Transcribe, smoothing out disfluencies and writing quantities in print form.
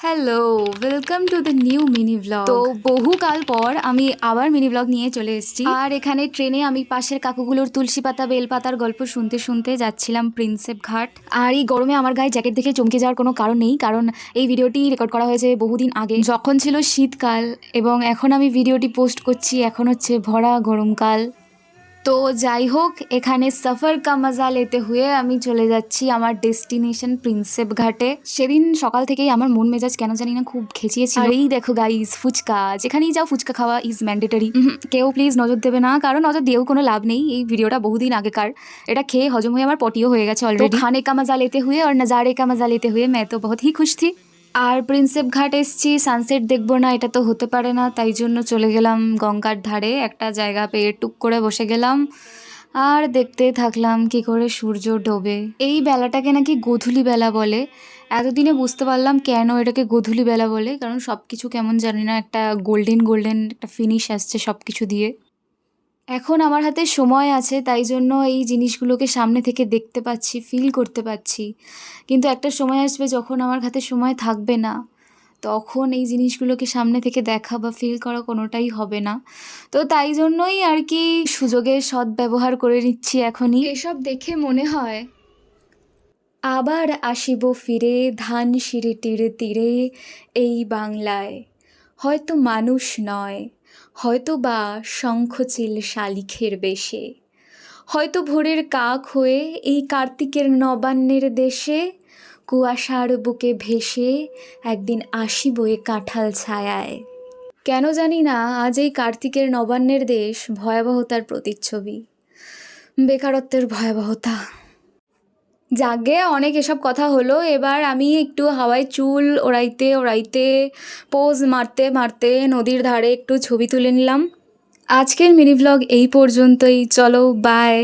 Hello, welcome to the new mini blog. তো বহুকাল পর আমি আবার মিনি ব্লগ নিয়ে চলে এসেছি। আর এখানে ট্রেনে আমি পাশের কাকুগুলোর তুলসী পাতা বেলপাতার গল্প শুনতে শুনতে যাচ্ছিলাম প্রিন্সেপ ঘাট। আর এই গরমে আমার গায়ে জ্যাকেট দেখে চমকে যাওয়ার কোনো কারণ নেই, কারণ এই ভিডিওটি রেকর্ড করা হয়েছে বহুদিন আগে, যখন ছিল শীতকাল। এবং এখন আমি ভিডিওটি পোস্ট করছি, এখন হচ্ছে ভরা গরমকাল। তো যাই হোক, এখানে সফর কা মজা লেতে হুয়ে আমি চলে যাচ্ছি আমার ডেস্টিনেশন প্রিন্সেপ ঘাটে। সেদিন সকাল থেকেই আমার মন মেজাজ কেন জানি না খুব খেচিয়েছিল। আর এই দেখো গাইস, ফুচকা, যেখানেই যাও ফুচকা খাওয়া ইজ ম্যান্ডেটরি। কেউ প্লিজ নজর দেবে না, কারণ নজর দিয়েও কোনো লাভ নেই। এই ভিডিওটা বহুদিন আগেকার, এটা খেয়ে হজম হয়ে আমার পটিও হয়ে গেছে অলরেডি। খানে কা মজা লেতে হুয়ে আর নজারে কা মজা লেতে হুয়ে मैं तो बहुत ही खुश थी। আর প্রিন্সেপ ঘাট এসছি, সানসেট দেখবো না এটা তো হতে পারে না, তাই জন্য চলে গেলাম গঙ্গার ধারে একটা জায়গা পেয়ে টুক করে বসে গেলাম আর দেখতে থাকলাম কি করে সূর্য ডোবে। এই বেলাটাকে নাকি গোধূলি বেলা বলে। এতদিনে বুঝতে পারলাম কেন এটাকে গোধূলি বেলা বলে, কারণ সব কিছু কেমন জানি না একটা গোল্ডেন গোল্ডেন একটা ফিনিশ আসছে সব কিছু দিয়ে। এখন আমার হাতে সময় আছে, তাই জন্য এই জিনিসগুলোকে সামনে থেকে দেখতে পাচ্ছি, ফিল করতে পাচ্ছি। কিন্তু একটা সময় আসবে যখন আমার হাতে সময় থাকবে না, তখন এই জিনিসগুলোকে সামনে থেকে দেখা বা ফিল করা কোনোটাই হবে না। তো তাই জন্যই আর কি সুযোগের সদ্ব্যবহার করে নিচ্ছি এখনই। এসব দেখে মনে হয় আবার আসিব ফিরে ধান সিঁড়িটির তীরে এই বাংলায়, হয়তো মানুষ নয়, হয়তো বা শঙ্খচিল শালিখের বেশে, হয়তো ভোরের কাক হয়ে এই কার্তিকের নবান্নের দেশে, কুয়াশার বুকে ভেসে একদিন আসিব এ কাঁঠাল ছায়ায়। কেন জানি না আজ এই কার্তিকের নবান্নের দেশ ভয়াবহতার প্রতিচ্ছবি, বেকারত্বের ভয়াবহতা। যাগে অনেক এসব কথা হলো, এবার আমি একটু হাওয়ায় চুল ওড়াইতে ওড়াইতে পোজ মারতে মারতে নদীর ধারে একটু ছবি তুলে নিলাম। আজকের মিনি ব্লগ এই পর্যন্তই, চলো বাই।